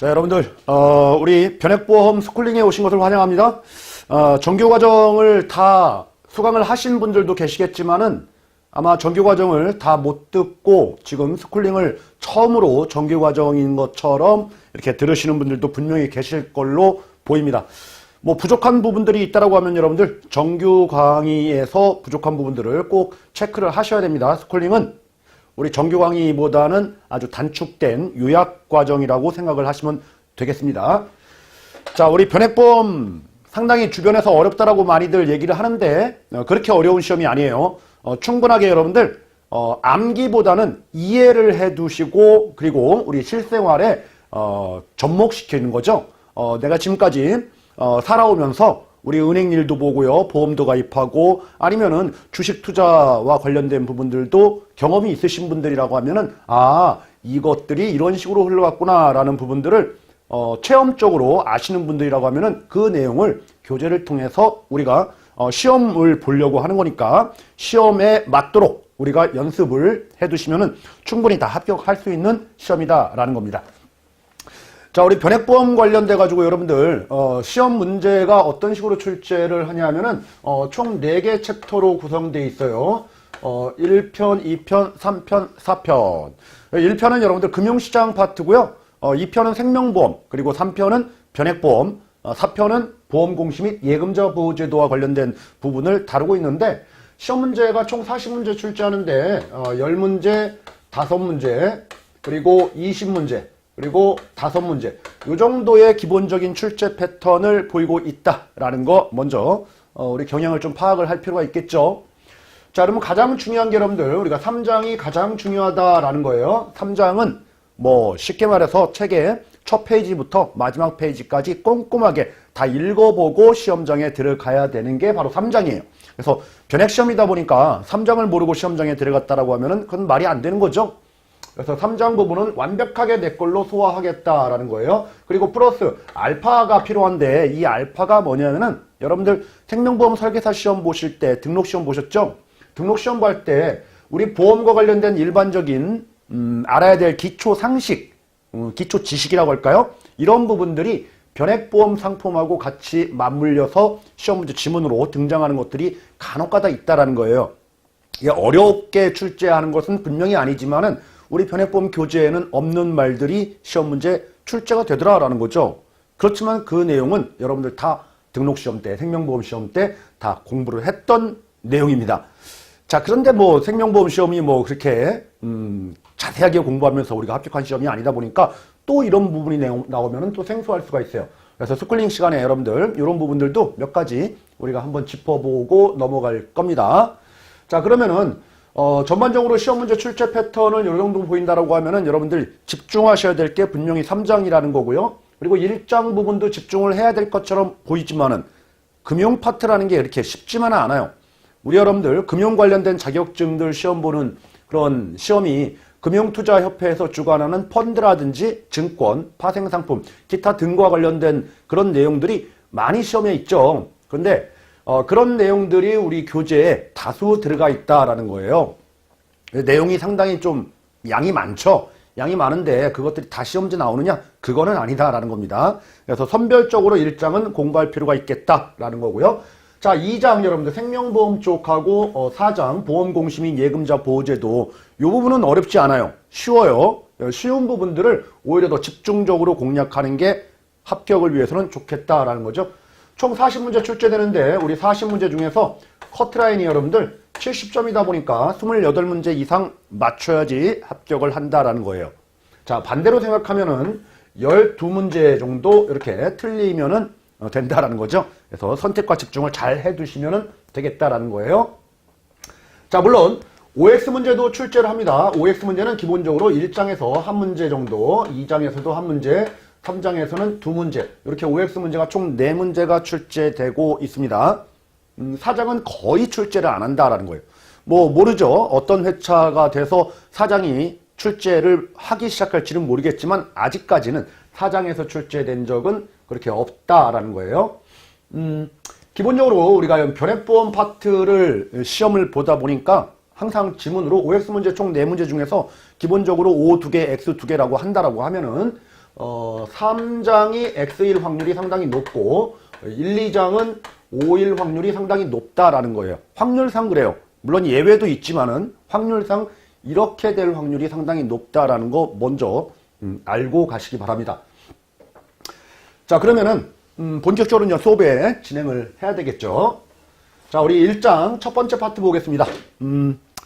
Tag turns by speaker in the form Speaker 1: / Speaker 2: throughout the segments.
Speaker 1: 자, 여러분들, 우리 변액보험 스쿨링에 오신 것을 환영합니다. 정규과정을 다 수강을 하신 분들도 계시겠지만은 아마 정규과정을 다 못 듣고 지금 스쿨링을 처음으로 정규과정인 것처럼 이렇게 들으시는 분들도 분명히 계실 걸로 보입니다. 뭐 부족한 부분들이 있다라고 하면 여러분들 정규 강의에서 부족한 부분들을 꼭 체크를 하셔야 됩니다. 스쿨링은 우리 정규 강의보다는 아주 단축된 요약 과정이라고 생각을 하시면 되겠습니다. 자, 우리 변액보험 상당히 주변에서 어렵다라고 많이들 얘기를 하는데 그렇게 어려운 시험이 아니에요. 충분하게 여러분들 암기보다는 이해를 해 두시고 그리고 우리 실생활에 접목시키는 거죠. 내가 지금까지 살아오면서 우리 은행 일도 보고요, 보험도 가입하고 아니면은 주식 투자와 관련된 부분들도 경험이 있으신 분들이라고 하면은 이것들이 이런 식으로 흘러갔구나 라는 부분들을 체험적으로 아시는 분들이라고 하면은 그 내용을 교재를 통해서 우리가 시험을 보려고 하는 거니까 시험에 맞도록 우리가 연습을 해 두시면은 충분히 다 합격할 수 있는 시험이다 라는 겁니다. 자, 우리 변액보험 관련돼 가지고 여러분들 시험 문제가 어떤 식으로 출제를 하냐면은 총 4개 챕터로 구성되어 있어요. 1편, 2편, 3편, 4편. 1편은 여러분들 금융시장 파트고요. 2편은 생명보험, 그리고 3편은 변액보험, 4편은 보험공시 및 예금자 보호제도와 관련된 부분을 다루고 있는데 시험 문제가 총 40문제 출제하는데 10문제, 5문제, 그리고 20문제, 그리고 5문제 이 정도의 기본적인 출제 패턴을 보이고 있다라는 거 먼저 우리 경향을 좀 파악을 할 필요가 있겠죠. 자, 그러면 가장 중요한 게 여러분들 우리가 3장이 가장 중요하다라는 거예요. 3장은 뭐 쉽게 말해서 책의 첫 페이지부터 마지막 페이지까지 꼼꼼하게 다 읽어보고 시험장에 들어가야 되는 게 바로 3장이에요. 그래서 변액시험이다 보니까 3장을 모르고 시험장에 들어갔다라고 하면은 그건 말이 안 되는 거죠. 그래서 3장 부분은 완벽하게 내 걸로 소화하겠다라는 거예요. 그리고 플러스 알파가 필요한데 이 알파가 뭐냐면은 여러분들 생명보험 설계사 시험 보실 때 등록시험 보셨죠? 등록시험 볼 때 우리 보험과 관련된 일반적인 알아야 될 기초 상식, 기초 지식이라고 할까요? 이런 부분들이 변액보험 상품하고 같이 맞물려서 시험 문제 지문으로 등장하는 것들이 간혹가다 있다라는 거예요. 이게 어렵게 출제하는 것은 분명히 아니지만은 우리 변액보험 교재에는 없는 말들이 시험 문제 출제가 되더라라는 거죠. 그렇지만 그 내용은 여러분들 다 등록시험 때, 생명보험 시험 때 다 공부를 했던 내용입니다. 자, 그런데 뭐 생명보험 시험이 뭐 그렇게 자세하게 공부하면서 우리가 합격한 시험이 아니다 보니까 또 이런 부분이 나오면은 또 생소할 수가 있어요. 그래서 스쿨링 시간에 여러분들 이런 부분들도 몇 가지 우리가 한번 짚어보고 넘어갈 겁니다. 자, 그러면은 전반적으로 시험 문제 출제 패턴을 이 정도 보인다라고 하면은 여러분들 집중하셔야 될 게 분명히 3장이라는 거고요. 그리고 1장 부분도 집중을 해야 될 것처럼 보이지만은 금융 파트라는 게 이렇게 쉽지만은 않아요. 우리 여러분들 금융 관련된 자격증들 시험 보는 그런 시험이 금융투자협회에서 주관하는 펀드라든지 증권, 파생상품, 기타 등과 관련된 그런 내용들이 많이 시험에 있죠. 그런데 그런 내용들이 우리 교재에 다수 들어가 있다라는 거예요. 내용이 상당히 좀 양이 많죠. 양이 많은데 그것들이 다 시험지 나오느냐? 그거는 아니다라는 겁니다. 그래서 선별적으로 1장은 공부할 필요가 있겠다라는 거고요. 자, 2장 여러분들 생명보험 쪽하고 4장 보험공시 및 예금자 보호제도 이 부분은 어렵지 않아요. 쉬워요. 쉬운 부분들을 오히려 더 집중적으로 공략하는 게 합격을 위해서는 좋겠다라는 거죠. 총 40문제 출제되는데 우리 40문제 중에서 커트라인이 여러분들 70점이다 보니까 28문제 이상 맞춰야지 합격을 한다라는 거예요. 자, 반대로 생각하면은 12문제 정도 이렇게 틀리면은 된다라는 거죠. 그래서 선택과 집중을 잘 해두시면 되겠다라는 거예요. 자, 물론 OX 문제도 출제를 합니다. OX 문제는 기본적으로 1장에서 한 문제 정도, 2장에서도 한 문제, 3장에서는 2문제, 이렇게 OX 문제가 총 4문제가 출제되고 있습니다. 4장은 거의 출제를 안 한다라는 거예요. 뭐 모르죠. 어떤 회차가 돼서 4장이 출제를 하기 시작할지는 모르겠지만 아직까지는 4장에서 출제된 적은 그렇게 없다라는 거예요. 기본적으로 우리가 변액보험 파트를 시험을 보다 보니까 항상 지문으로 OX 문제 총 4문제 중에서 기본적으로 O 2개, X 2개라고 한다라고 하면은 3장이 X일 확률이 상당히 높고 1, 2장은 O일 확률이 상당히 높다라는 거예요. 확률상 그래요. 물론 예외도 있지만은 확률상 이렇게 될 확률이 상당히 높다라는 거 먼저 알고 가시기 바랍니다. 자, 그러면은 본격적으로 이제 수업에 진행을 해야 되겠죠. 자, 우리 1장 첫 번째 파트 보겠습니다.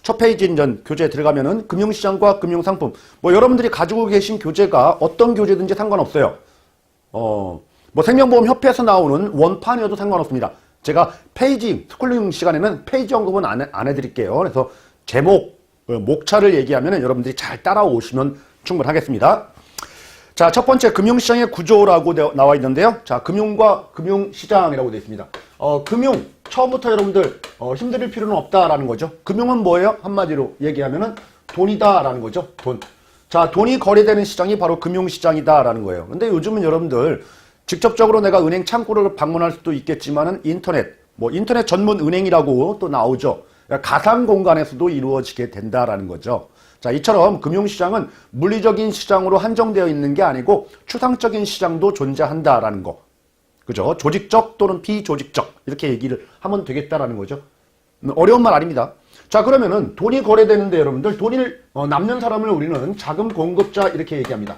Speaker 1: 첫 페이지 인전 교재에 들어가면은 금융시장과 금융상품, 뭐 여러분들이 가지고 계신 교재가 어떤 교재든지 상관없어요. 뭐 생명보험협회에서 나오는 원판이어도 상관없습니다. 제가 페이지 스쿨링 시간에는 페이지 언급은 안 해드릴게요. 그래서 제목, 목차를 얘기하면은 여러분들이 잘 따라오시면 충분하겠습니다. 자, 첫 번째 금융시장의 구조라고 나와 있는데요. 자, 금융과 금융시장이라고 되어 있습니다. 금융, 처음부터 여러분들 힘들 필요는 없다라는 거죠. 금융은 뭐예요? 한마디로 얘기하면은 돈이다라는 거죠. 돈. 자, 돈이 거래되는 시장이 바로 금융시장이다라는 거예요. 근데 요즘은 여러분들 직접적으로 내가 은행 창구를 방문할 수도 있겠지만은 인터넷 전문 은행이라고 또 나오죠. 그러니까 가상 공간에서도 이루어지게 된다라는 거죠. 자, 이처럼 금융시장은 물리적인 시장으로 한정되어 있는 게 아니고 추상적인 시장도 존재한다라는 거. 그죠? 조직적 또는 비조직적 이렇게 얘기를 하면 되겠다라는 거죠. 어려운 말 아닙니다. 자, 그러면은 돈이 거래되는데 여러분들 돈을 남는 사람을 우리는 자금 공급자 이렇게 얘기합니다.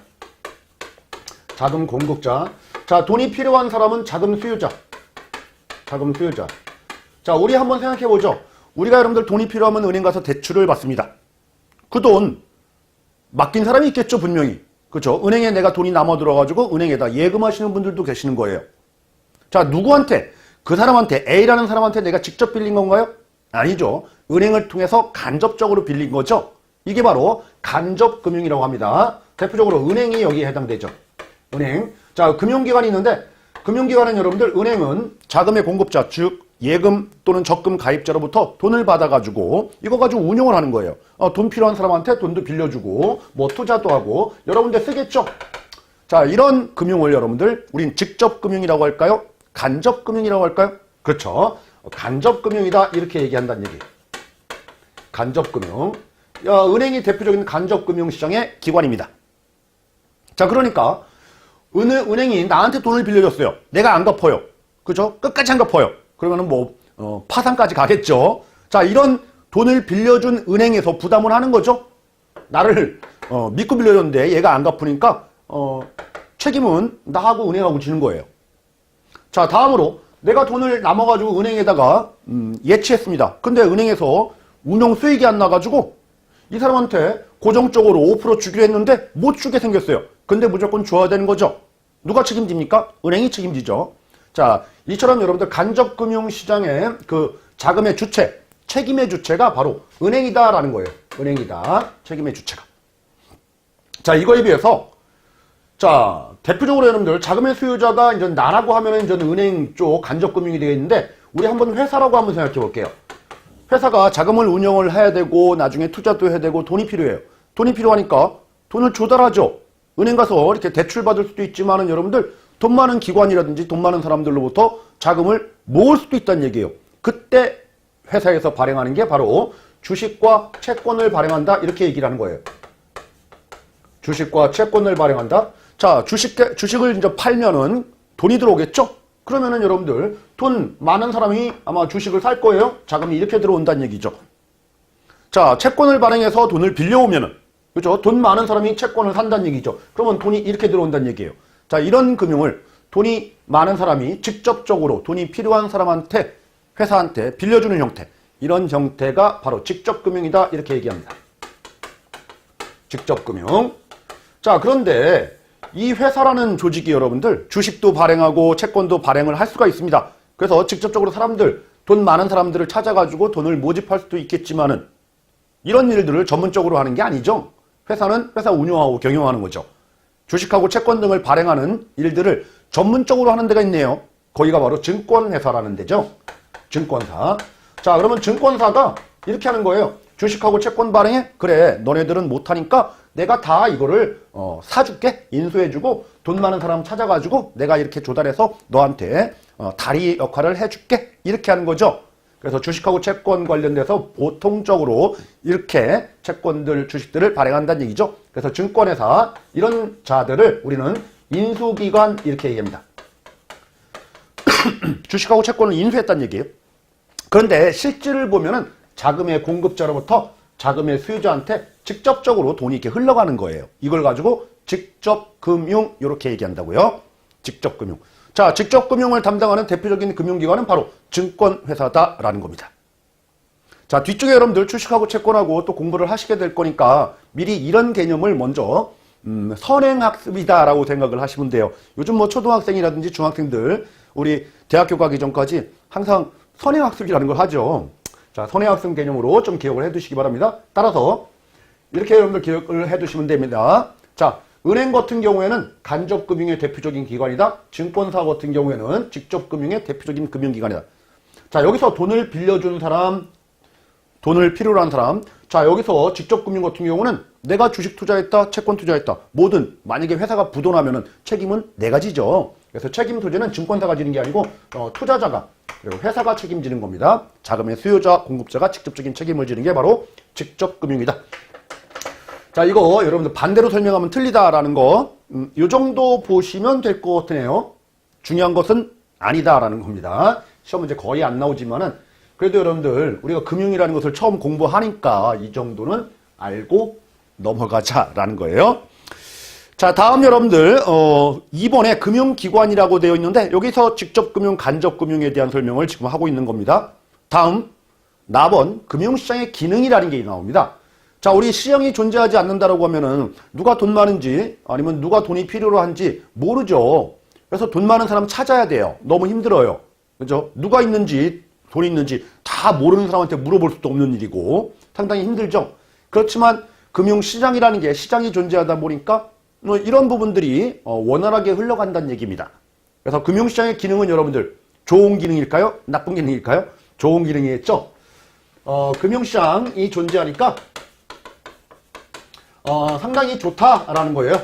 Speaker 1: 자금 공급자. 자, 돈이 필요한 사람은 자금 수요자. 자금 수요자. 자, 우리 한번 생각해 보죠. 우리가 여러분들 돈이 필요하면 은행 가서 대출을 받습니다. 그 돈 맡긴 사람이 있겠죠, 분명히. 그렇죠? 은행에 내가 돈이 남아 들어가지고 은행에다 예금하시는 분들도 계시는 거예요. 자, 누구한테? 그 사람한테, A라는 사람한테 내가 직접 빌린 건가요? 아니죠. 은행을 통해서 간접적으로 빌린 거죠. 이게 바로 간접금융이라고 합니다. 대표적으로 은행이 여기에 해당되죠. 은행. 자, 금융기관이 있는데 금융기관은 여러분들 은행은 자금의 공급자, 즉 예금 또는 적금 가입자로부터 돈을 받아가지고 이거 가지고 운영을 하는 거예요. 돈 필요한 사람한테 돈도 빌려주고 뭐 투자도 하고 여러 군데 쓰겠죠. 자, 이런 금융을 여러분들 우린 직접금융이라고 할까요? 간접금융이라고 할까요? 그렇죠. 간접금융이다 이렇게 얘기한다는 얘기예요. 간접금융. 은행이 대표적인 간접금융시장의 기관입니다. 자, 그러니까 은행이 나한테 돈을 빌려줬어요. 내가 안 갚아요. 그죠? 끝까지 안 갚아요. 그러면은 파산까지 가겠죠. 자, 이런 돈을 빌려준 은행에서 부담을 하는 거죠. 나를 믿고 빌려줬는데 얘가 안 갚으니까 책임은 나하고 은행하고 지는 거예요. 자, 다음으로 내가 돈을 남아가지고 은행에다가 예치했습니다. 근데 은행에서 운용 수익이 안 나가지고 이 사람한테 고정적으로 5% 주기로 했는데 못 주게 생겼어요. 근데 무조건 줘야 되는 거죠. 누가 책임집니까? 은행이 책임지죠. 자, 이처럼 여러분들 간접금융시장의 그 자금의 주체, 책임의 주체가 바로 은행이다라는 거예요. 은행이다. 책임의 주체가. 자, 이거에 비해서 자, 대표적으로 여러분들 자금의 수요자가 이제 나라고 하면은 이제 은행 쪽 간접금융이 되겠는데 우리 한번 회사라고 한번 생각해 볼게요. 회사가 자금을 운영을 해야 되고 나중에 투자도 해야 되고 돈이 필요해요. 돈이 필요하니까 돈을 조달하죠. 은행 가서 이렇게 대출 받을 수도 있지만은 여러분들 돈 많은 기관이라든지 돈 많은 사람들로부터 자금을 모을 수도 있다는 얘기예요. 그때 회사에서 발행하는 게 바로 주식과 채권을 발행한다 이렇게 얘기를 하는 거예요. 주식과 채권을 발행한다. 자, 주식을 이제 팔면은 돈이 들어오겠죠? 그러면은 여러분들 돈 많은 사람이 아마 주식을 살 거예요. 자금이 이렇게 들어온다는 얘기죠. 자, 채권을 발행해서 돈을 빌려오면은 그죠? 돈 많은 사람이 채권을 산다는 얘기죠. 그러면 돈이 이렇게 들어온다는 얘기예요. 자, 이런 금융을 돈이 많은 사람이 직접적으로 돈이 필요한 사람한테 회사한테 빌려주는 형태, 이런 형태가 바로 직접금융이다 이렇게 얘기합니다. 직접금융. 자, 그런데 이 회사라는 조직이 여러분들 주식도 발행하고 채권도 발행을 할 수가 있습니다. 그래서 직접적으로 돈 많은 사람들을 찾아가지고 돈을 모집할 수도 있겠지만은 이런 일들을 전문적으로 하는 게 아니죠. 회사는 회사 운영하고 경영하는 거죠. 주식하고 채권 등을 발행하는 일들을 전문적으로 하는 데가 있네요. 거기가 바로 증권회사라는 데죠. 증권사. 자, 그러면 증권사가 이렇게 하는 거예요. 주식하고 채권 발행해? 그래, 너네들은 못하니까 내가 다 이거를 사줄게. 인수해주고 돈 많은 사람 찾아가지고 내가 이렇게 조달해서 너한테 다리 역할을 해줄게. 이렇게 하는 거죠. 그래서 주식하고 채권 관련돼서 보통적으로 이렇게 채권들, 주식들을 발행한다는 얘기죠. 그래서 증권회사, 이런 자들을 우리는 인수기관 이렇게 얘기합니다. 주식하고 채권을 인수했다는 얘기예요. 그런데 실질을 보면은 자금의 공급자로부터 자금의 수요자한테 직접적으로 돈이 이렇게 흘러가는 거예요. 이걸 가지고 직접금융 이렇게 얘기한다고요. 직접금융. 자, 직접금융을 담당하는 대표적인 금융기관은 바로 증권회사다라는 겁니다. 자, 뒤쪽에 여러분들 주식하고 채권하고 또 공부를 하시게 될 거니까 미리 이런 개념을 먼저 선행학습이다라고 생각을 하시면 돼요. 요즘 뭐 초등학생이라든지 중학생들 우리 대학교 가기 전까지 항상 선행학습이라는 걸 하죠. 자, 선행학습 개념으로 좀 기억을 해두시기 바랍니다. 따라서 이렇게 여러분들 기억을 해두시면 됩니다. 자, 은행 같은 경우에는 간접금융의 대표적인 기관이다. 증권사 같은 경우에는 직접금융의 대표적인 금융기관이다. 자, 여기서 돈을 빌려준 사람, 돈을 필요로 한 사람. 자, 여기서 직접금융 같은 경우는 내가 주식 투자했다, 채권 투자했다. 뭐든 만약에 회사가 부도나면은 책임은 내가 지죠. 그래서 책임 소재는 증권사가 지는 게 아니고 투자자가 그리고 회사가 책임지는 겁니다. 자금의 수요자, 공급자가 직접적인 책임을 지는 게 바로 직접금융이다. 자, 이거 여러분들 반대로 설명하면 틀리다라는 거, 이 정도 보시면 될 것 같네요. 중요한 것은 아니다라는 겁니다. 시험 문제 거의 안 나오지만은 그래도 여러분들 우리가 금융이라는 것을 처음 공부하니까 이 정도는 알고 넘어가자라는 거예요. 자, 다음 여러분들 2번에 금융기관이라고 되어 있는데 여기서 직접금융, 간접금융에 대한 설명을 지금 하고 있는 겁니다. 다음 4번 금융시장의 기능이라는 게 나옵니다. 자, 우리 시장이 존재하지 않는다라고 하면은 누가 돈 많은지 아니면 누가 돈이 필요로 한지 모르죠. 그래서 돈 많은 사람 찾아야 돼요. 너무 힘들어요. 그죠? 누가 있는지 돈이 있는지 다 모르는 사람한테 물어볼 수도 없는 일이고 상당히 힘들죠. 그렇지만 금융시장이라는 게 시장이 존재하다 보니까 이런 부분들이 원활하게 흘러간다는 얘기입니다. 그래서 금융시장의 기능은 여러분들 좋은 기능일까요? 나쁜 기능일까요? 좋은 기능이겠죠. 금융시장이 존재하니까 상당히 좋다라는 거예요.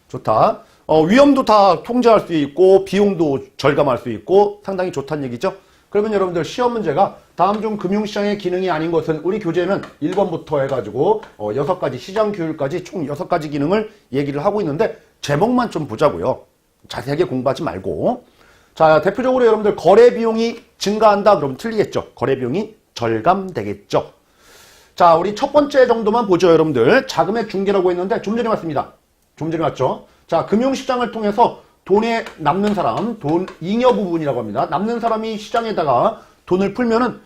Speaker 1: 좋다. 위험도 다 통제할 수 있고 비용도 절감할 수 있고 상당히 좋다는 얘기죠. 그러면 여러분들 시험 문제가 다음 중 금융시장의 기능이 아닌 것은 우리 교재는 1번부터 해가지고 6가지 시장 규율까지 총 6가지 기능을 얘기를 하고 있는데 제목만 좀 보자고요. 자세하게 공부하지 말고. 자, 대표적으로 여러분들 거래 비용이 증가한다 그러면 틀리겠죠. 거래 비용이 절감되겠죠. 자, 우리 첫 번째 정도만 보죠, 여러분들. 자금의 중개라고 했는데 좀 전에 왔습니다. 좀 전에 왔죠. 자, 금융시장을 통해서 돈에 남는 사람, 돈 잉여 부분이라고 합니다. 남는 사람이 시장에다가 돈을 풀면은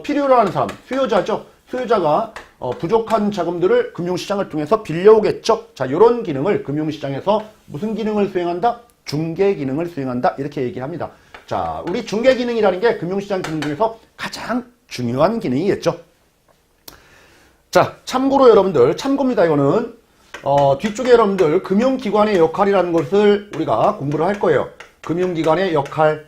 Speaker 1: 필요로 하는 사람, 수요자죠. 수요자가 부족한 자금들을 금융시장을 통해서 빌려오겠죠. 자, 이런 기능을 금융시장에서 무슨 기능을 수행한다? 중개 기능을 수행한다. 이렇게 얘기합니다. 자, 우리 중개 기능이라는 게 금융시장 기능 중에서 가장 중요한 기능이겠죠. 자, 참고로 여러분들, 참고입니다. 이거는 뒤쪽에 여러분들 금융기관의 역할이라는 것을 우리가 공부를 할 거예요. 금융기관의 역할.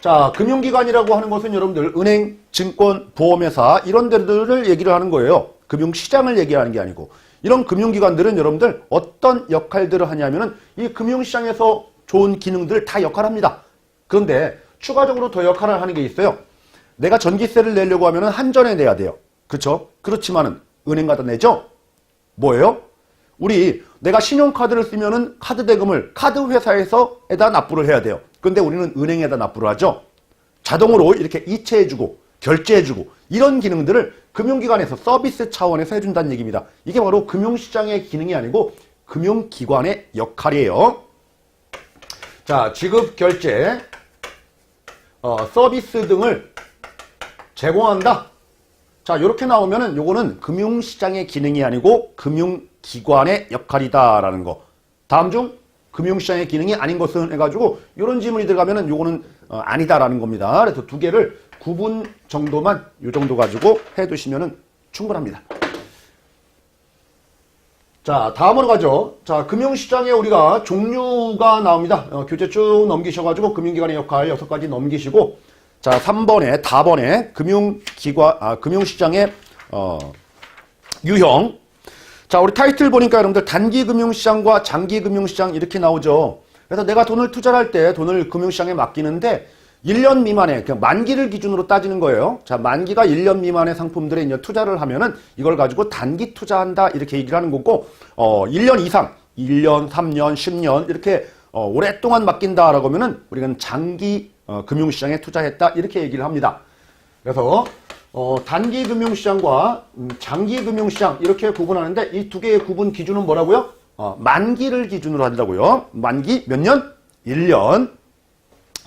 Speaker 1: 자, 금융기관이라고 하는 것은 여러분들 은행, 증권, 보험회사 이런 데들을 얘기를 하는 거예요. 금융시장을 얘기하는 게 아니고. 이런 금융기관들은 여러분들 어떤 역할들을 하냐면은 이 금융시장에서 좋은 기능들을 다 역할합니다. 그런데 추가적으로 더 역할을 하는 게 있어요. 내가 전기세를 내려고 하면은 한전에 내야 돼요. 그렇죠? 그렇지만은 은행 가다 내죠? 뭐예요? 우리 내가 신용카드를 쓰면은 카드 대금을 카드 회사에서에다 납부를 해야 돼요. 근데 우리는 은행에다 납부를 하죠. 자동으로 이렇게 이체해주고 결제해주고 이런 기능들을 금융기관에서 서비스 차원에서 해준다는 얘기입니다. 이게 바로 금융시장의 기능이 아니고 금융기관의 역할이에요. 자, 지급, 결제, 서비스 등을 제공한다. 자, 이렇게 나오면은 요거는 금융시장의 기능이 아니고 금융기관의 역할이다라는 거. 다음 중 금융시장의 기능이 아닌 것은 해가지고 이런 질문이 들어가면은 요거는 아니다라는 겁니다. 그래서 두 개를 구분 정도만 요 정도 가지고 해두시면은 충분합니다. 자, 다음으로 가죠. 자, 금융시장에 우리가 종류가 나옵니다. 교재 쭉 넘기셔가지고 금융기관의 역할 6가지 넘기시고 자, 3번에, 4번에 금융시장의 유형. 자, 우리 타이틀 보니까 여러분들 단기금융시장과 장기금융시장 이렇게 나오죠. 그래서 내가 돈을 투자할 때 돈을 금융시장에 맡기는데 1년 미만의, 그냥 만기를 기준으로 따지는 거예요. 자, 만기가 1년 미만의 상품들에 이제 투자를 하면은 이걸 가지고 단기 투자한다 이렇게 얘기를 하는 거고, 1년 이상, 1년, 3년, 10년 이렇게 오랫동안 맡긴다라고 하면은 우리는 장기 금융시장에 투자했다 이렇게 얘기를 합니다. 그래서 단기 금융시장과 장기 금융시장 이렇게 구분하는데 이 두 개의 구분 기준은 뭐라고요? 만기를 기준으로 한다고요. 만기 몇 년? 1년.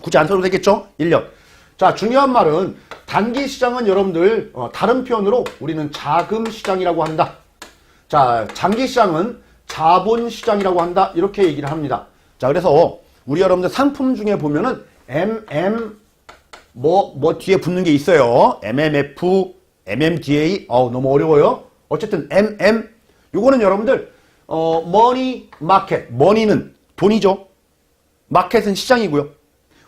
Speaker 1: 굳이 안 써도 되겠죠? 1년. 자, 중요한 말은 단기 시장은 여러분들 다른 표현으로 우리는 자금 시장이라고 한다. 자, 장기 시장은 자본 시장이라고 한다. 이렇게 얘기를 합니다. 자, 그래서 우리 여러분들 상품 중에 보면은 뭐 뒤에 붙는 게 있어요. MMF, MMDA. 너무 어려워요. 어쨌든 요거는 여러분들 머니 마켓. 머니는 돈이죠. 마켓은 시장이고요.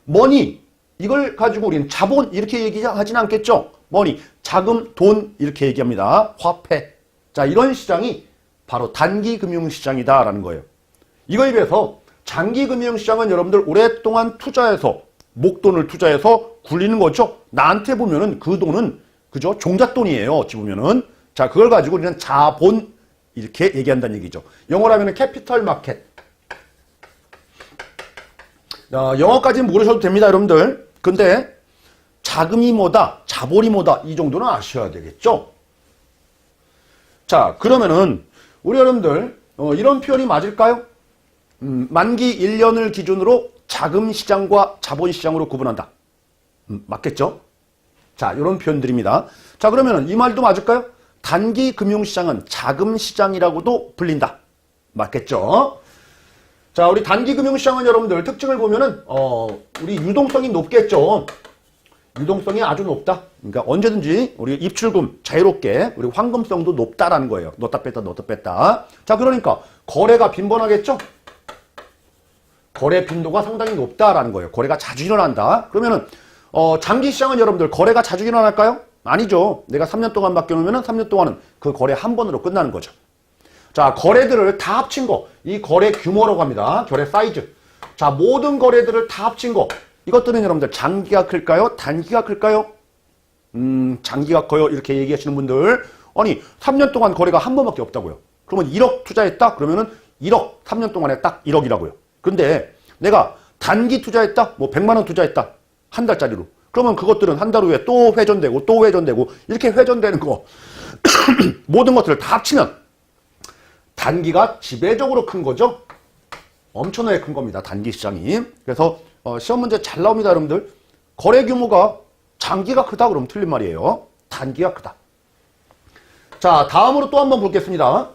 Speaker 1: 머니 이걸 가지고 우리는 자본 이렇게 얘기하지는 않겠죠. 머니 자금 돈 이렇게 얘기합니다. 화폐. 자, 이런 시장이 바로 단기 금융시장이다라는 거예요. 이거에 비해서 장기 금융시장은 여러분들 오랫동안 투자해서 목돈을 투자해서 굴리는 거죠. 나한테 보면은 그 돈은 그죠? 종잣돈이에요. 어찌 보면은. 자, 그걸 가지고 우리는 자본 이렇게 얘기한다는 얘기죠. 영어로 하면은 캐피털 마켓. 영어까지는 모르셔도 됩니다, 여러분들. 근데 자금이 뭐다, 자본이 뭐다 이 정도는 아셔야 되겠죠. 자, 그러면은 우리 여러분들 이런 표현이 맞을까요? 만기 1년을 기준으로 자금 시장과 자본 시장으로 구분한다. 맞겠죠? 자, 이런 표현들입니다. 자, 그러면은 이 말도 맞을까요? 단기 금융시장은 자금 시장이라고도 불린다. 맞겠죠? 자, 우리 단기 금융시장은 여러분들 특징을 보면은 우리 유동성이 높겠죠. 유동성이 아주 높다. 그러니까 언제든지 우리 입출금 자유롭게 우리 황금성도 높다라는 거예요. 넣었다 뺐다 넣었다 뺐다. 자, 그러니까 거래가 빈번하겠죠. 거래 빈도가 상당히 높다라는 거예요. 거래가 자주 일어난다. 그러면은 장기 시장은 여러분들 거래가 자주 일어날까요? 아니죠. 내가 3년 동안 맡겨놓으면은 3년 동안은 그 거래 한 번으로 끝나는 거죠. 자, 거래들을 다 합친 거, 이 거래 규모라고 합니다. 거래 사이즈. 자, 모든 거래들을 다 합친 거, 이것들은 여러분들 장기가 클까요? 단기가 클까요? 장기가 커요. 이렇게 얘기하시는 분들, 아니 3년 동안 거래가 한 번밖에 없다고요. 그러면 1억 투자했다? 그러면은 1억 3년 동안에 딱 1억이라고요. 근데 내가 단기 투자했다? 뭐 100만 원 투자했다. 한 달짜리로. 그러면 그것들은 한 달 후에 또 회전되고 또 회전되고 이렇게 회전되는 거 모든 것들을 다 합치면 단기가 지배적으로 큰 거죠. 엄청나게 큰 겁니다. 단기 시장이. 그래서 시험 문제 잘 나옵니다. 여러분들. 거래 규모가 장기가 크다 그러면 틀린 말이에요. 단기가 크다. 자, 다음으로 또 한번 보겠습니다.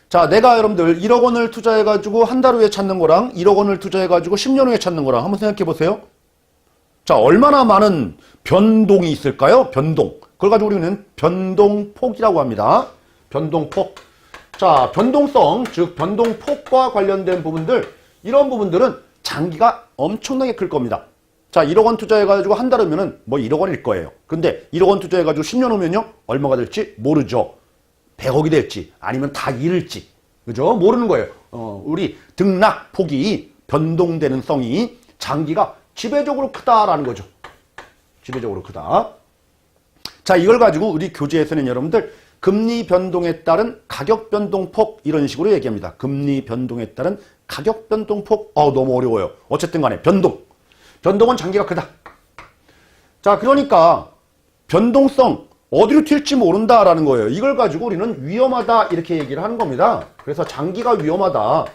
Speaker 1: 자, 내가 여러분들 1억 원을 투자해가지고 한 달 후에 찾는 거랑 1억 원을 투자해가지고 10년 후에 찾는 거랑 한번 생각해 보세요. 자, 얼마나 많은 변동이 있을까요? 변동. 그걸 가지고 우리는 변동폭이라고 합니다. 변동폭. 자, 변동성, 즉 변동폭과 관련된 부분들, 이런 부분들은 장기가 엄청나게 클 겁니다. 자, 1억 원 투자해가지고 한 달 후면은 뭐 1억 원일 거예요. 근데 1억 원 투자해가지고 10년 후면요? 얼마가 될지 모르죠. 100억이 될지, 아니면 다 잃을지. 그죠? 모르는 거예요. 우리 등락폭이, 변동되는 성이 장기가 지배적으로 크다라는 거죠. 지배적으로 크다. 자, 이걸 가지고 우리 교재에서는 여러분들 금리 변동에 따른 가격 변동폭 이런 식으로 얘기합니다. 금리 변동에 따른 가격 변동폭. 너무 어려워요. 어쨌든 간에 변동. 변동은 장기가 크다. 자, 그러니까 변동성 어디로 튈지 모른다라는 거예요. 이걸 가지고 우리는 위험하다 이렇게 얘기를 하는 겁니다. 그래서 장기가 위험하다.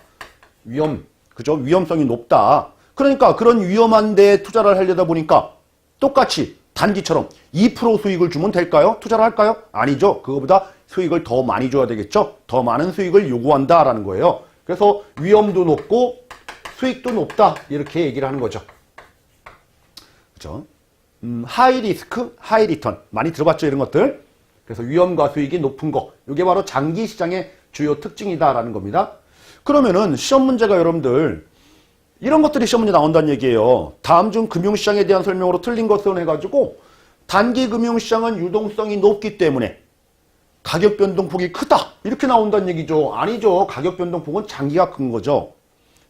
Speaker 1: 그죠? 위험성이 높다. 그러니까 그런 위험한 데에 투자를 하려다 보니까 똑같이 단기처럼 2% 수익을 주면 될까요? 투자를 할까요? 아니죠. 그거보다 수익을 더 많이 줘야 되겠죠. 더 많은 수익을 요구한다라는 거예요. 그래서 위험도 높고 수익도 높다 이렇게 얘기를 하는 거죠. 그렇죠? 하이 리스크, 하이 리턴 많이 들어봤죠, 이런 것들. 그래서 위험과 수익이 높은 거, 이게 바로 장기 시장의 주요 특징이다라는 겁니다. 그러면은 시험 문제가 여러분들 이런 것들이 시험 문제 나온다는 얘기예요. 다음 중 금융시장에 대한 설명으로 틀린 것은 해가지고 단기 금융시장은 유동성이 높기 때문에 가격 변동폭이 크다 이렇게 나온다는 얘기죠. 아니죠. 가격 변동폭은 장기가 큰 거죠.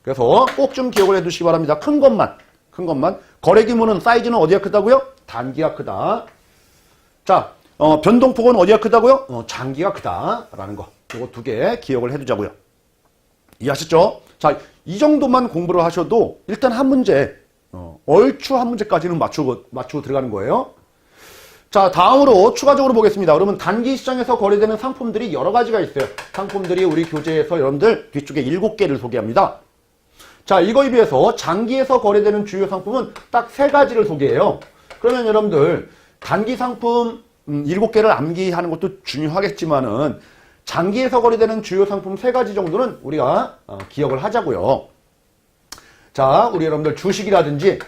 Speaker 1: 그래서 꼭 좀 기억을 해두시기 바랍니다. 큰 것만 거래 규모는 사이즈는 어디가 크다고요? 단기가 크다. 자, 변동폭은 어디가 크다고요? 장기가 크다라는 거. 이거 두 개 기억을 해두자고요. 이해하셨죠? 자, 이 정도만 공부를 하셔도 일단 한 문제, 얼추 한 문제까지는 맞추고 들어가는 거예요. 자, 다음으로 추가적으로 보겠습니다. 그러면 단기 시장에서 거래되는 상품들이 여러 가지가 있어요. 상품들이 우리 교재에서 여러분들 뒤쪽에 7개를 소개합니다. 자, 이거에 비해서 장기에서 거래되는 주요 상품은 딱 3가지를 소개해요. 그러면 여러분들 단기 상품 7개를 암기하는 것도 중요하겠지만은 장기에서 거래되는 주요 상품 3가지 정도는 우리가 기억을 하자고요. 자, 우리 여러분들 주식이라든지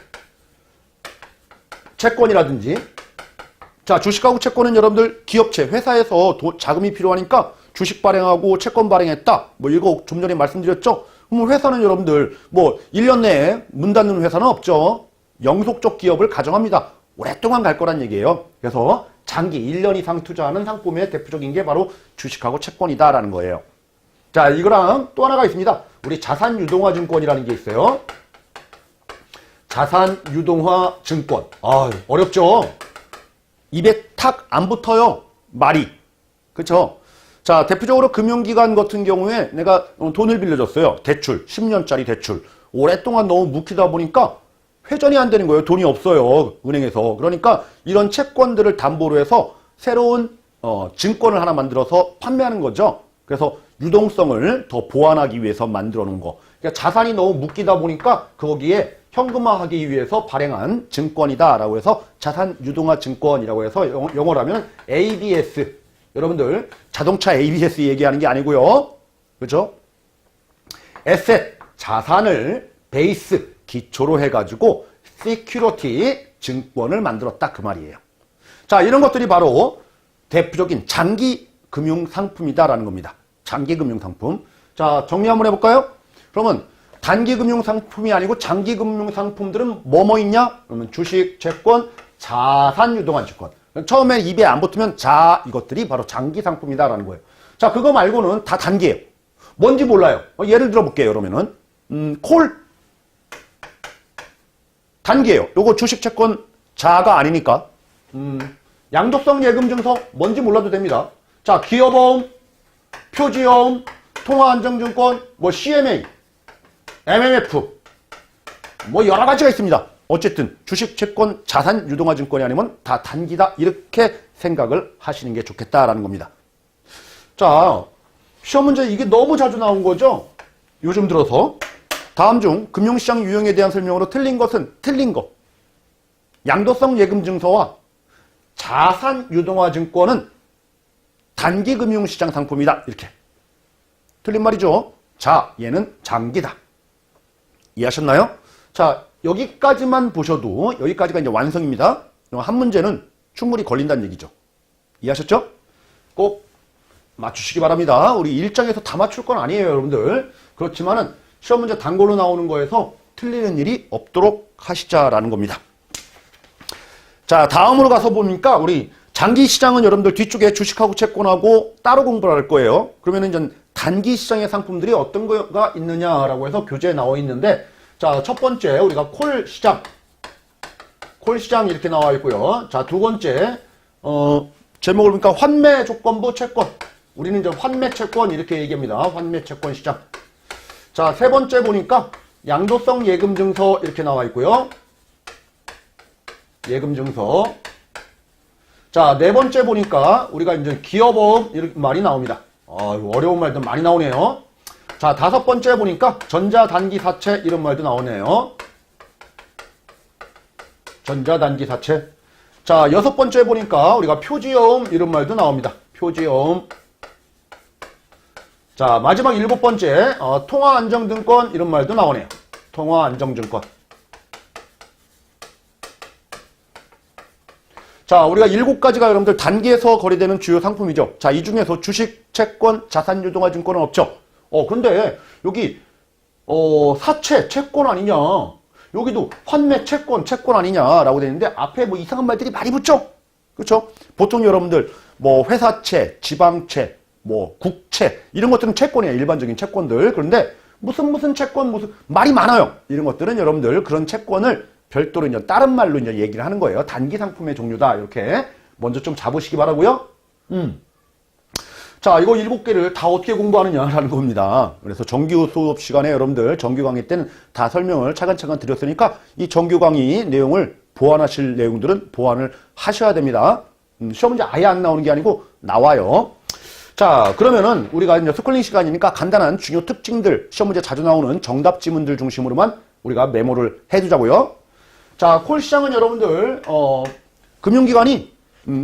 Speaker 1: 채권이라든지, 자, 주식하고 채권은 여러분들 기업체, 회사에서 자금이 필요하니까 주식 발행하고 채권 발행했다. 뭐 이거 좀 전에 말씀드렸죠? 그럼 회사는 여러분들 뭐 1년 내에 문 닫는 회사는 없죠. 영속적 기업을 가정합니다. 오랫동안 갈 거란 얘기예요. 그래서 장기 1년 이상 투자하는 상품의 대표적인 게 바로 주식하고 채권이다라는 거예요. 자, 이거랑 또 하나가 있습니다. 우리 자산유동화 증권이라는 게 있어요. 자산유동화 증권. 아, 어렵죠? 입에 탁 안 붙어요. 말이. 그쵸? 자, 대표적으로 금융기관 같은 경우에 내가 돈을 빌려줬어요. 대출, 10년짜리 대출. 오랫동안 너무 묵히다 보니까 회전이 안 되는 거예요. 돈이 없어요. 은행에서. 그러니까 이런 채권들을 담보로 해서 새로운 증권을 하나 만들어서 판매하는 거죠. 그래서 유동성을 더 보완하기 위해서 만들어 놓은 거. 그러니까 자산이 너무 묶이다 보니까 거기에 현금화하기 위해서 발행한 증권이다라고 해서 자산유동화 증권이라고 해서 영어로 하면 ABS. 여러분들 자동차 ABS 얘기하는 게 아니고요. 그렇죠? 에셋, 자산을 베이스, 기초로 해가지고 시큐리티 증권을 만들었다 그 말이에요. 자, 이런 것들이 바로 대표적인 장기 금융 상품이다라는 겁니다. 장기 금융 상품. 자, 정리 한번 해볼까요? 그러면 단기 금융 상품이 아니고 장기 금융 상품들은 뭐뭐 있냐? 그러면 주식, 채권, 자산 유동화 증권. 처음에 입에 안 붙으면 이것들이 바로 장기 상품이다라는 거예요. 자, 그거 말고는 다 단기예요. 뭔지 몰라요. 예를 들어 볼게요, 그러면은. 콜. 단기예요. 요거 주식, 채권, 자가 아니니까. 양도성 예금증서 뭔지 몰라도 됩니다. 자, 기업어음, 표지어음, 통화안정증권, 뭐 CMA, MMF, 뭐 여러 가지가 있습니다. 어쨌든 주식, 채권, 자산 유동화 증권이 아니면 다 단기다 이렇게 생각을 하시는 게 좋겠다라는 겁니다. 자, 시험 문제 이게 너무 자주 나온 거죠? 요즘 들어서. 다음 중 금융시장 유형에 대한 설명으로 틀린 것은 틀린 거. 양도성 예금증서와 자산 유동화 증권은 단기 금융시장 상품이다. 이렇게. 틀린 말이죠. 자, 얘는 장기다. 이해하셨나요? 자, 여기까지만 보셔도 여기까지가 이제 완성입니다. 한 문제는 충분히 걸린다는 얘기죠. 이해하셨죠? 꼭 맞추시기 바랍니다. 우리 1장에서 다 맞출 건 아니에요, 여러분들. 그렇지만은 시험 문제 단골로 나오는 거에서 틀리는 일이 없도록 하시자라는 겁니다. 자, 다음으로 가서 보니까 우리 장기 시장은 여러분들 뒤쪽에 주식하고 채권하고 따로 공부를 할 거예요. 그러면은 이제 단기 시장의 상품들이 어떤 거가 있느냐라고 해서 교재에 나와 있는데, 자, 첫 번째 우리가 콜 시장 이렇게 나와 있고요. 자, 두 번째 제목을 보니까 환매 조건부 채권. 우리는 이제 환매 채권 이렇게 얘기합니다. 환매 채권 시장. 자, 세 번째 보니까 양도성 예금증서 이렇게 나와 있고요. 예금증서. 자, 네 번째 보니까 우리가 이제 기업어음 이렇게 말이 나옵니다. 어려운 말도 많이 나오네요. 자, 다섯 번째 보니까 전자단기사채 이런 말도 나오네요. 전자단기사채. 자, 여섯 번째 보니까 우리가 표지어음 이런 말도 나옵니다. 표지어음. 자, 마지막 일곱 번째 통화안정증권 이런 말도 나오네요. 통화안정증권. 자, 우리가 7가지가 여러분들 단기에서 거래되는 주요 상품이죠. 자, 이 중에서 주식, 채권, 자산유동화 증권은 없죠. 근데 여기 사채, 채권 아니냐. 여기도 환매, 채권 아니냐라고 되어 있는데 앞에 뭐 이상한 말들이 많이 붙죠. 그렇죠? 보통 여러분들 뭐 회사채, 지방채, 뭐 국채 이런 것들은 채권이에요. 일반적인 채권들. 그런데 무슨 채권 무슨 말이 많아요. 이런 것들은 여러분들 그런 채권을 별도로 이제 다른 말로 이제 얘기를 하는 거예요. 단기 상품의 종류다. 이렇게 먼저 좀 잡으시기 바라고요. 자, 이거 7개를 다 어떻게 공부하느냐라는 겁니다. 그래서 정규 수업 시간에 여러분들 정규 강의 때는 다 설명을 차근차근 드렸으니까 이 정규 강의 내용을 보완하실 내용들은 보완을 하셔야 됩니다. 시험 문제 아예 안 나오는 게 아니고 나와요. 자, 그러면은 우리가 이제 스쿨링 시간이니까 간단한 중요 특징들, 시험 문제 자주 나오는 정답 지문들 중심으로만 우리가 메모를 해두자고요. 자, 콜 시장은 여러분들 금융기관이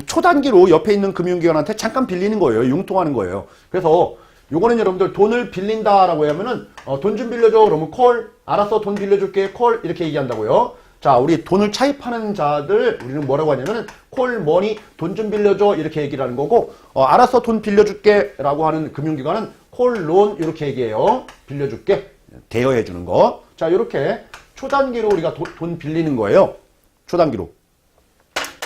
Speaker 1: 초단기로 옆에 있는 금융기관한테 잠깐 빌리는 거예요. 융통하는 거예요. 그래서 요거는 여러분들 돈을 빌린다라고 하면은 돈 좀 빌려줘. 그러면 콜. 알았어, 돈 빌려줄게. 콜. 이렇게 얘기한다고요. 자, 우리 돈을 차입하는 자들 우리는 뭐라고 하냐면은 콜, 머니, 돈 좀 빌려줘. 이렇게 얘기를 하는 거고 알았어, 돈 빌려줄게. 라고 하는 금융기관은 콜, 론 이렇게 얘기해요. 빌려줄게. 대여해 주는 거. 자, 이렇게 초단기로 우리가 돈 빌리는 거예요. 초단기로.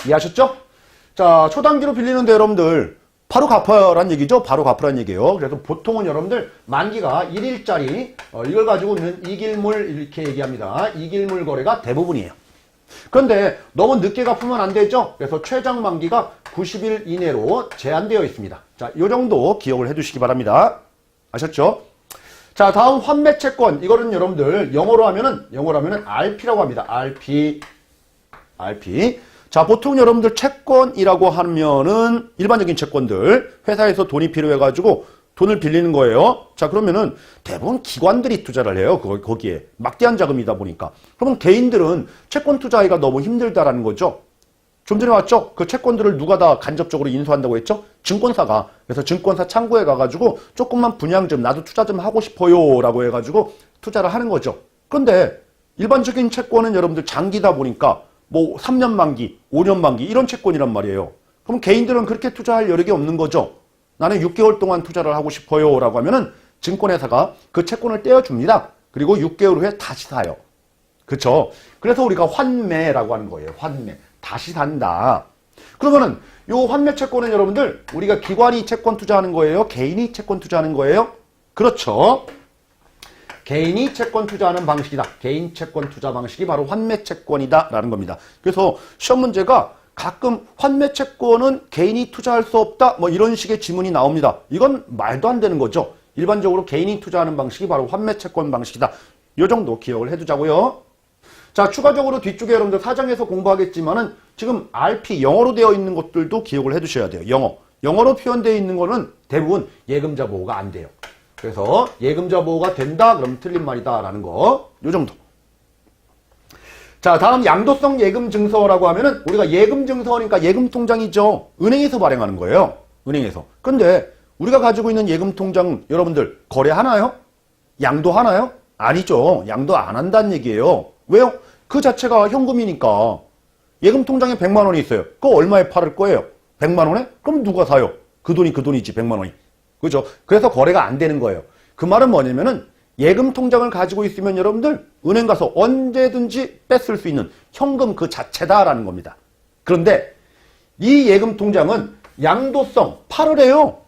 Speaker 1: 이해하셨죠? 자, 초단기로 빌리는데 여러분들 바로 갚아라는 얘기죠. 바로 갚으라는 얘기예요. 그래서 보통은 여러분들 만기가 1일짜리 이걸 가지고 있는 이길물 이렇게 얘기합니다. 이길물 거래가 대부분이에요. 그런데 너무 늦게 갚으면 안 되죠. 그래서 최장 만기가 90일 이내로 제한되어 있습니다. 자, 이 정도 기억을 해두시기 바랍니다. 아셨죠? 자, 다음 환매 채권. 이거는 여러분들 영어로 하면은 RP라고 합니다. RP. 자, 보통 여러분들 채권이라고 하면은 일반적인 채권들, 회사에서 돈이 필요해가지고 돈을 빌리는 거예요. 자, 그러면은 대부분 기관들이 투자를 해요. 거기에. 막대한 자금이다 보니까. 그러면 개인들은 채권 투자하기가 너무 힘들다라는 거죠. 좀 전에 왔죠? 그 채권들을 누가 다 간접적으로 인수한다고 했죠? 증권사가. 그래서 증권사 창구에 가가지고 조금만 분양 좀, 나도 투자 좀 하고 싶어요. 라고 해가지고 투자를 하는 거죠. 그런데 일반적인 채권은 여러분들 장기다 보니까 뭐 3년 만기, 5년 만기 이런 채권이란 말이에요. 그럼 개인들은 그렇게 투자할 여력이 없는 거죠. 나는 6개월 동안 투자를 하고 싶어요 라고 하면은 증권회사가 그 채권을 떼어줍니다. 그리고 6개월 후에 다시 사요. 그쵸? 그래서 우리가 환매라고 하는 거예요. 환매. 다시 산다. 그러면은 요 환매 채권은 여러분들 우리가 기관이 채권 투자하는 거예요? 개인이 채권 투자하는 거예요? 그렇죠. 개인이 채권 투자하는 방식이다. 개인 채권 투자 방식이 바로 환매 채권이다 라는 겁니다. 그래서 시험 문제가 가끔 환매 채권은 개인이 투자할 수 없다 뭐 이런 식의 지문이 나옵니다. 이건 말도 안 되는 거죠. 일반적으로 개인이 투자하는 방식이 바로 환매 채권 방식이다. 이 정도 기억을 해두자고요. 자, 추가적으로 뒤쪽에 여러분들 사장에서 공부하겠지만은 지금 RP 영어로 되어 있는 것들도 기억을 해두셔야 돼요. 영어로 표현되어 있는 거는 대부분 예금자 보호가 안 돼요. 그래서 예금자 보호가 된다? 그럼 틀린 말이다 라는 거. 요 정도. 자, 다음 양도성 예금 증서라고 하면은 우리가 예금 증서니까 예금 통장이죠. 은행에서 발행하는 거예요. 은행에서. 근데 우리가 가지고 있는 예금 통장 여러분들 거래하나요? 양도하나요? 아니죠. 양도 안 한다는 얘기예요. 왜요? 그 자체가 현금이니까. 예금 통장에 100만 원이 있어요. 그거 얼마에 팔을 거예요? 100만 원에? 그럼 누가 사요? 그 돈이 그 돈이지 100만 원이. 그죠? 그래서 거래가 안 되는 거예요. 그 말은 뭐냐면은 예금 통장을 가지고 있으면 여러분들 은행 가서 언제든지 뺏을 수 있는 현금 그 자체다라는 겁니다. 그런데 이 예금 통장은 양도성 팔을 해요.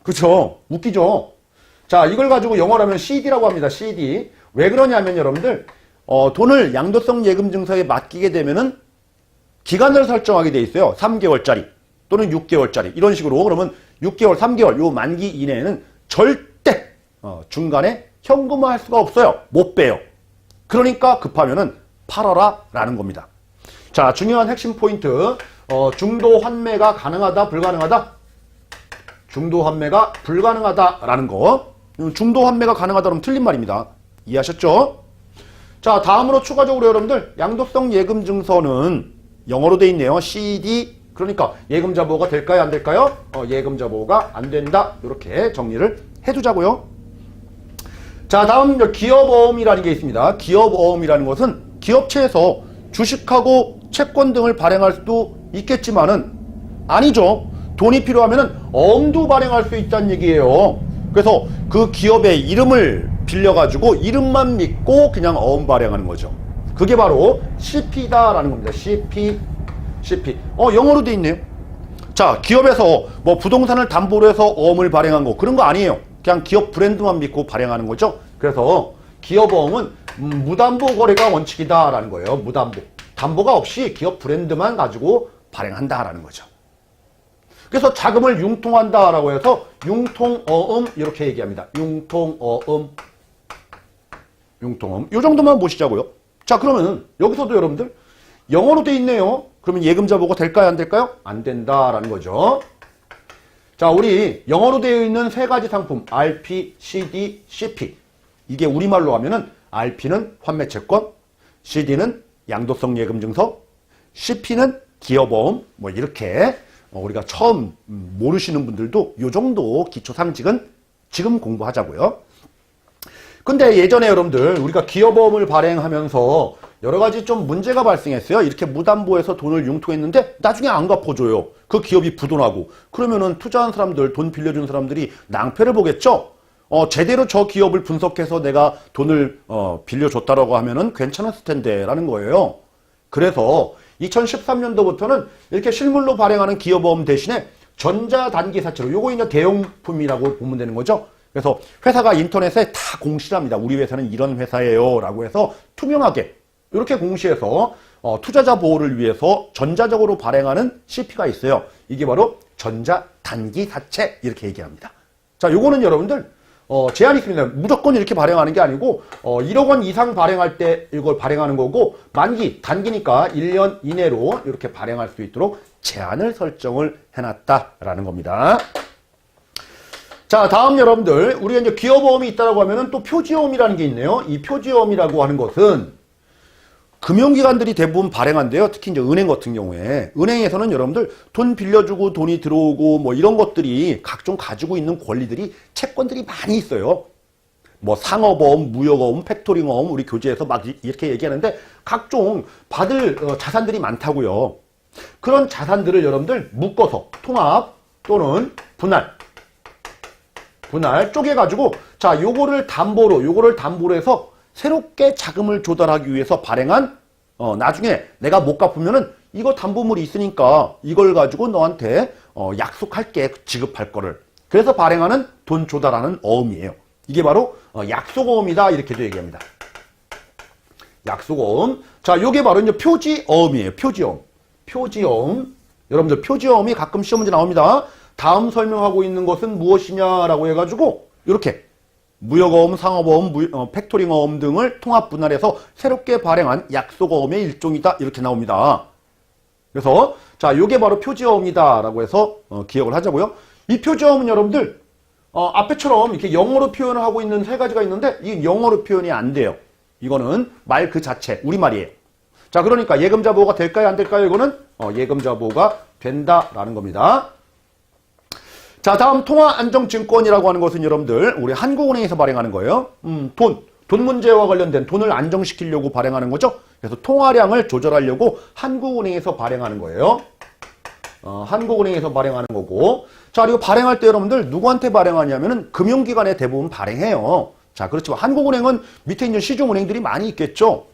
Speaker 1: 그쵸? 웃기죠? 자, 이걸 가지고 영어로 하면 CD라고 합니다. CD. 왜 그러냐면 여러분들 돈을 양도성 예금 증서에 맡기게 되면은 기간을 설정하게 돼 있어요. 3개월짜리 또는 6개월짜리 이런 식으로. 그러면 6개월, 3개월 요 만기 이내에는 절대 중간에 현금화할 수가 없어요. 못 빼요. 그러니까 급하면은 팔아라 라는 겁니다. 자, 중요한 핵심 포인트. 중도 환매가 가능하다, 불가능하다? 중도 환매가 불가능하다라는 거. 중도 환매가 가능하다 그러면 틀린 말입니다. 이해하셨죠? 자, 다음으로 추가적으로 여러분들 양도성 예금 증서는 영어로 돼 있네요. CD. 그러니까 예금자 보호가 될까요? 안 될까요? 예금자 보호가 안 된다. 이렇게 정리를 해두자고요. 자, 다음 기업어음이라는 게 있습니다. 기업어음이라는 것은 기업체에서 주식하고 채권 등을 발행할 수도 있겠지만은 아니죠. 돈이 필요하면은 어음도 발행할 수 있다는 얘기예요. 그래서 그 기업의 이름을 빌려가지고 이름만 믿고 그냥 어음 발행하는 거죠. 그게 바로 CP다라는 겁니다. CP. 영어로 돼 있네요. 자, 기업에서 뭐 부동산을 담보로 해서 어음을 발행한 거 그런 거 아니에요. 그냥 기업 브랜드만 믿고 발행하는 거죠. 그래서 기업어음은 무담보 거래가 원칙이다라는 거예요. 무담보. 담보가 없이 기업 브랜드만 가지고 발행한다라는 거죠. 그래서 자금을 융통한다라고 해서 융통어음 이렇게 얘기합니다. 융통어음. 융통어음. 이 정도만 보시자고요. 자, 그러면 여기서도 여러분들 영어로 돼 있네요. 그러면 예금자보가 될까요? 안 될까요? 안 된다라는 거죠. 자, 우리 영어로 되어 있는 세 가지 상품 RP, CD, CP. 이게 우리말로 하면은 RP는 환매채권, CD는 양도성 예금증서, CP는 기여보험. 뭐 이렇게 우리가 처음 모르시는 분들도 이 정도 기초 상식은 지금 공부하자고요. 근데 예전에 여러분들 우리가 기여보험을 발행하면서 여러 가지 좀 문제가 발생했어요. 이렇게 무담보해서 돈을 융통했는데 나중에 안 갚아줘요. 그 기업이 부도나고. 그러면은 투자한 사람들, 돈 빌려준 사람들이 낭패를 보겠죠? 제대로 저 기업을 분석해서 내가 돈을 빌려줬다라고 하면은 괜찮았을 텐데라는 거예요. 그래서 2013년도부터는 이렇게 실물로 발행하는 기여보험 대신에 전자단기사채로, 요거 이제 대용품이라고 보면 되는 거죠. 그래서 회사가 인터넷에 다 공시를 합니다. 우리 회사는 이런 회사예요 라고 해서 투명하게 이렇게 공시해서 투자자 보호를 위해서 전자적으로 발행하는 CP가 있어요. 이게 바로 전자단기사채 이렇게 얘기합니다. 자, 요거는 여러분들 제한이 있습니다. 무조건 이렇게 발행하는 게 아니고 1억 원 이상 발행할 때 이걸 발행하는 거고, 만기, 단기니까 1년 이내로 이렇게 발행할 수 있도록 제한을 설정을 해놨다라는 겁니다. 자, 다음 여러분들, 우리가 이제 기여보험이 있다라고 하면은 또 표지보험이라는 게 있네요. 이 표지보험이라고 하는 것은 금융기관들이 대부분 발행한대요. 특히 이제 은행 같은 경우에. 은행에서는 여러분들 돈 빌려주고 돈이 들어오고 뭐 이런 것들이 각종 가지고 있는 권리들이, 채권들이 많이 있어요. 뭐 상어보험, 무역보험, 팩토링보험, 우리 교재에서 막 이렇게 얘기하는데 각종 받을 자산들이 많다고요. 그런 자산들을 여러분들 묶어서 통합 또는 분할 쪼개가지고, 자, 요거를 담보로 해서 새롭게 자금을 조달하기 위해서 발행한, 나중에 내가 못 갚으면은 이거 담보물이 있으니까 이걸 가지고 너한테 약속할게, 지급할 거를. 그래서 발행하는 돈 조달하는 어음이에요. 이게 바로 약속어음이다 이렇게도 얘기합니다. 약속어음. 자, 요게 바로 이제 표지어음이에요. 표지어음. 여러분들 표지어음이 가끔 시험 문제 나옵니다. 다음 설명하고 있는 것은 무엇이냐라고 해가지고 이렇게 무역어음, 상업어음, 팩토링어음 등을 통합 분할해서 새롭게 발행한 약속어음의 일종이다 이렇게 나옵니다. 그래서 자, 요게 바로 표지어음이다라고 해서 기억을 하자고요. 이 표지어음은 여러분들 앞에처럼 이렇게 영어로 표현을 하고 있는 세 가지가 있는데 이 영어로 표현이 안 돼요. 이거는 말 그 자체 우리말이에요. 자, 그러니까 예금자 보호가 될까요, 안 될까요? 이거는 예금자 보호가 된다라는 겁니다. 자, 다음 통화안정증권이라고 하는 것은 여러분들 우리 한국은행에서 발행하는 거예요. 돈 문제와 관련된 돈을 안정시키려고 발행하는 거죠. 그래서 통화량을 조절하려고 한국은행에서 발행하는 거예요. 한국은행에서 발행하는 거고, 자, 그리고 발행할 때 여러분들 누구한테 발행하냐면은 금융기관에 대부분 발행해요. 자, 그렇지만 한국은행은 밑에 있는 시중은행들이 많이 있겠죠.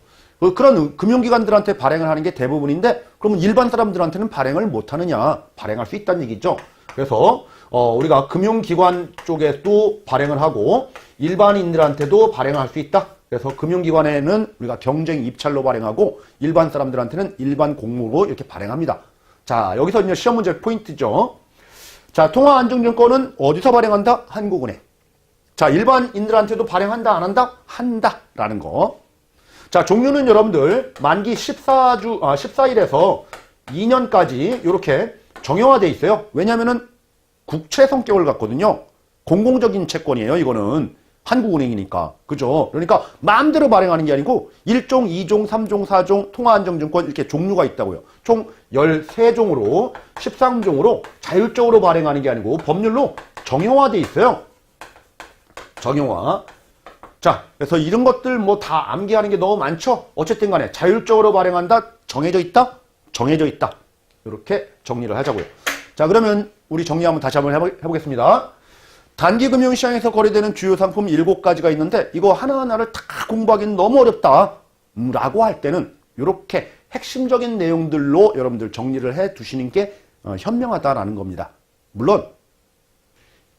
Speaker 1: 그런 금융기관들한테 발행을 하는 게 대부분인데, 그러면 일반 사람들한테는 발행을 못 하느냐? 발행할 수 있다는 얘기죠. 그래서 우리가 금융기관 쪽에도 발행을 하고 일반인들한테도 발행할 수 있다. 그래서 금융기관에는 우리가 경쟁 입찰로 발행하고 일반 사람들한테는 일반 공모로 이렇게 발행합니다. 자, 여기서 이제 시험 문제 포인트죠. 자, 통화안정증권은 어디서 발행한다? 한국은행. 자, 일반인들한테도 발행한다, 안 한다? 한다라는 거. 자, 종류는 여러분들 만기 14일에서 2년까지 이렇게 정형화되어 있어요. 왜냐면은 국채 성격을 갖거든요. 공공적인 채권이에요. 이거는 한국은행이니까. 그죠? 그러니까 마음대로 발행하는 게 아니고 1종, 2종, 3종, 4종 통화안정증권 이렇게 종류가 있다고요. 총 13종으로 13종으로 자율적으로 발행하는 게 아니고 법률로 정형화되어 있어요. 정형화. 자, 그래서 이런 것들 뭐 다 암기하는 게 너무 많죠? 어쨌든 간에 자율적으로 발행한다? 정해져 있다? 정해져 있다. 이렇게 정리를 하자고요. 자, 그러면 우리 정리 다시 한번 해보겠습니다. 단기금융시장에서 거래되는 주요 상품 7가지가 있는데 이거 하나하나를 다 공부하기는 너무 어렵다 라고 할 때는 이렇게 핵심적인 내용들로 여러분들 정리를 해 두시는 게 현명하다라는 겁니다. 물론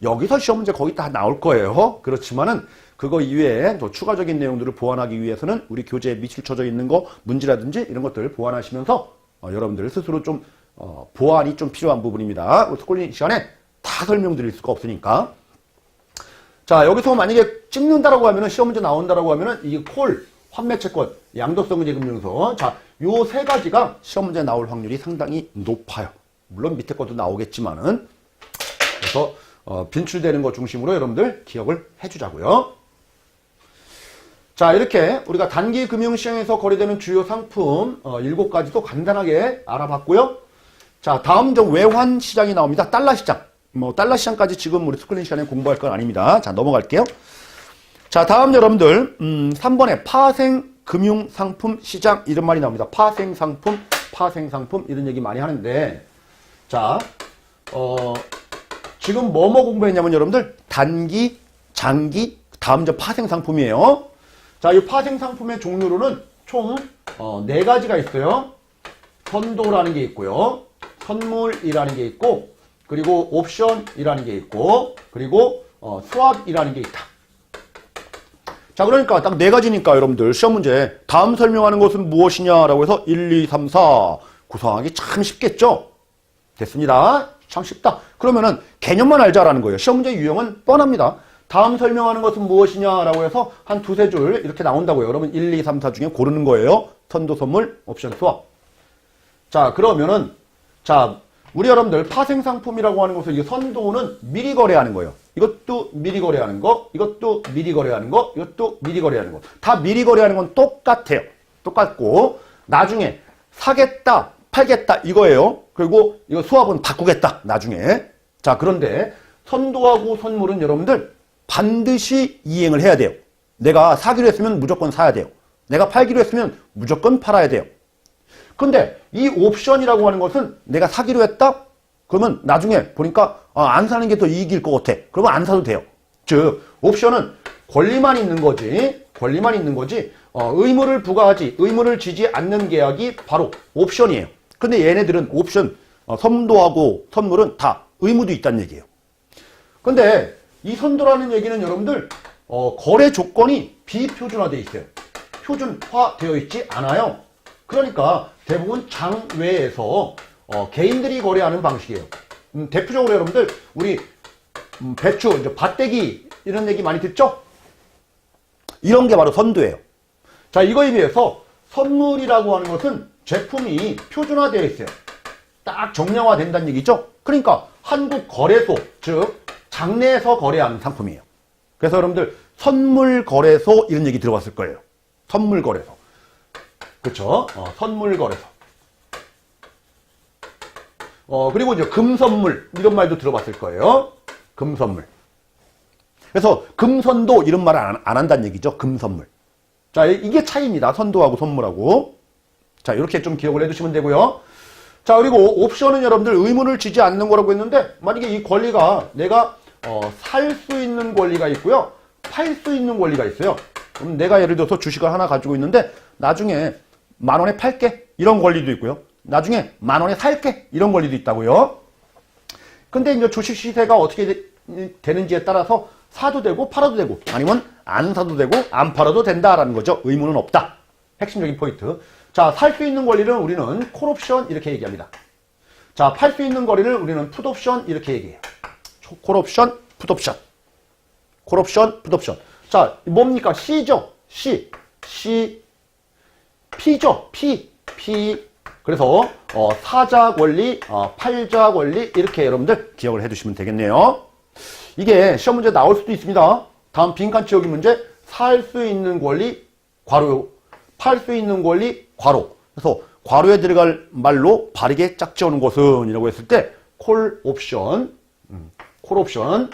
Speaker 1: 여기서 시험 문제 거의 다 나올 거예요. 그렇지만은 그거 이외에 또 추가적인 내용들을 보완하기 위해서는 우리 교재에 미출처져 있는 거, 문제라든지 이런 것들 보완하시면서 여러분들 스스로 좀 보완이 좀 필요한 부분입니다. 스쿨링 시간에 다 설명드릴 수가 없으니까. 자, 여기서 만약에 찍는다라고 하면은, 시험 문제 나온다라고 하면은, 이 콜, 환매채권, 양도성금융서, 자, 요 세 가지가 시험 문제 나올 확률이 상당히 높아요. 물론 밑에 것도 나오겠지만은. 그래서, 빈출되는 것 중심으로 여러분들 기억을 해주자고요. 자, 이렇게 우리가 단기 금융시장에서 거래되는 주요 상품, 7가지도 간단하게 알아봤고요. 자, 다음 이제 외환 시장이 나옵니다. 달러 시장. 달러 시장까지 지금 우리 스쿨링 시간에 공부할 건 아닙니다. 자, 넘어갈게요. 자, 다음 여러분들, 3번에 파생금융상품 시장 이런 말이 나옵니다. 파생상품, 이런 얘기 많이 하는데, 자, 지금 뭐뭐 공부했냐면 여러분들, 단기, 장기, 다음 이제 파생상품이에요. 자, 이 파생상품의 종류로는 총, 4가지가 있어요. 선도라는 게 있고요. 선물이라는 게 있고, 그리고 옵션이라는 게 있고, 그리고 스왑이라는 게 있다. 자, 그러니까 딱 4가지니까 여러분들 시험 문제 다음 설명하는 것은 무엇이냐라고 해서 1, 2, 3, 4 구성하기 참 쉽겠죠? 됐습니다. 참 쉽다. 그러면은 개념만 알자라는 거예요. 시험 문제 유형은 뻔합니다. 다음 설명하는 것은 무엇이냐라고 해서 한 2-3줄 이렇게 나온다고요. 여러분 1, 2, 3, 4 중에 고르는 거예요. 선도, 선물, 옵션, 스왑. 자, 그러면은 자, 우리 여러분들 파생상품이라고 하는 것은 이 선도는 미리 거래하는 거예요. 이것도 미리 거래하는 거, 이것도 미리 거래하는 거, 이것도 미리 거래하는 거. 다 미리 거래하는 건 똑같아요. 똑같고 나중에 사겠다, 팔겠다 이거예요. 그리고 이거 수합은 바꾸겠다 나중에. 자, 그런데 선도하고 선물은 여러분들 반드시 이행을 해야 돼요. 내가 사기로 했으면 무조건 사야 돼요. 내가 팔기로 했으면 무조건 팔아야 돼요. 근데 이 옵션이라고 하는 것은 내가 사기로 했다? 그러면 나중에 보니까 안 사는 게 더 이익일 것 같아. 그러면 안 사도 돼요. 즉 옵션은 권리만 있는 거지. 의무를 부과하지, 의무를 지지 않는 계약이 바로 옵션이에요. 근데 얘네들은 옵션, 선도하고 선물은 다 의무도 있다는 얘기예요. 근데 이 선도라는 얘기는 여러분들 거래 조건이 비표준화되어 있어요. 표준화되어 있지 않아요. 그러니까 대부분 장외에서 개인들이 거래하는 방식이에요. 대표적으로 여러분들 우리 배추, 이제 밭대기 이런 얘기 많이 듣죠? 이런 게 바로 선도예요. 자, 이거에 비해서 선물이라고 하는 것은 제품이 표준화되어 있어요. 딱 정량화된다는 얘기죠? 그러니까 한국 거래소, 즉 장내에서 거래하는 상품이에요. 그래서 여러분들 선물 거래소 이런 얘기 들어봤을 거예요. 선물 거래소. 그렇죠? 선물 거래소. 그리고 이제 금선물 이런 말도 들어봤을 거예요. 금선물. 그래서 금선도 이런 말을 안 한다는 얘기죠. 금선물. 자, 이게 차이입니다. 선도하고 선물하고. 자, 이렇게 좀 기억을 해두시면 되고요. 자, 그리고 옵션은 여러분들 의무를 지지 않는 거라고 했는데 만약에 이 권리가 내가 살 수 있는 권리가 있고요. 팔 수 있는 권리가 있어요. 그럼 내가 예를 들어서 주식을 하나 가지고 있는데 나중에 10,000원에 팔게 이런 권리도 있고요. 나중에 10,000원에 살게 이런 권리도 있다고요. 근데 이제 주식 시세가 어떻게 되는지에 따라서 사도 되고 팔아도 되고 아니면 안 사도 되고 안 팔아도 된다라는 거죠. 의무는 없다. 핵심적인 포인트. 자, 살 수 있는 권리를 우리는 콜옵션 이렇게 얘기합니다. 자, 팔 수 있는 권리를 우리는 풋옵션 이렇게 얘기해요. 콜옵션, 풋옵션. 콜옵션, 풋옵션. 자, 뭡니까? C죠. C. P죠. P. 그래서 사자 권리, 팔자 권리 이렇게 여러분들 기억을 해두시면 되겠네요. 이게 시험 문제 나올 수도 있습니다. 다음 빈칸 채우기 문제. 살 수 있는 권리 괄호, 팔 수 있는 권리 괄호. 그래서 괄호에 들어갈 말로 바르게 짝지어놓은 것은 이라고 했을 때 콜옵션, 콜옵션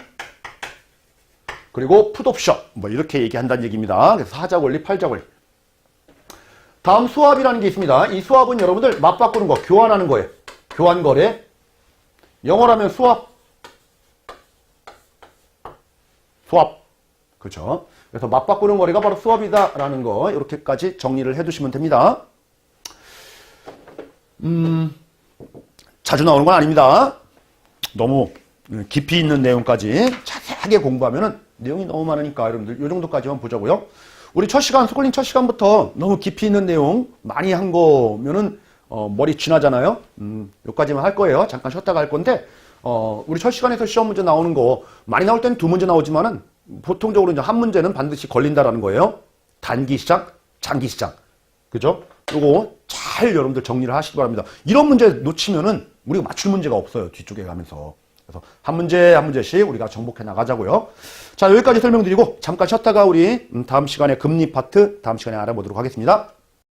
Speaker 1: 그리고 풋옵션 뭐 이렇게 얘기한다는 얘기입니다. 그래서 사자 권리, 팔자 권리. 다음 수합이라는 게 있습니다. 이 수합은 여러분들 맞바꾸는 거, 교환하는 거예요. 교환 거래. 영어로 하면 수합. 그렇죠? 그래서 맞바꾸는 거래가 바로 수합이다라는 거 이렇게까지 정리를 해두시면 됩니다. 자주 나오는 건 아닙니다. 너무 깊이 있는 내용까지 자세하게 공부하면은 내용이 너무 많으니까 여러분들 이 정도까지만 보자고요. 우리 첫 시간, 스쿨링 첫 시간부터 너무 깊이 있는 내용 많이 한 거면은 머리 쥐나잖아요. 여기까지만 할 거예요. 잠깐 쉬었다가 할 건데 우리 첫 시간에서 시험 문제 나오는 거 많이 나올 때는 두 문제 나오지만은 보통적으로 이제 한 문제는 반드시 걸린다라는 거예요. 단기 시장, 장기 시장. 그죠? 요거 잘 여러분들 정리를 하시기 바랍니다. 이런 문제 놓치면은 우리가 맞출 문제가 없어요. 뒤쪽에 가면서. 그래서 한 문제 한 문제씩 우리가 정복해 나가자고요. 자, 여기까지 설명드리고 잠깐 쉬었다가 우리 다음 시간에 금리 파트 다음 시간에 알아보도록 하겠습니다.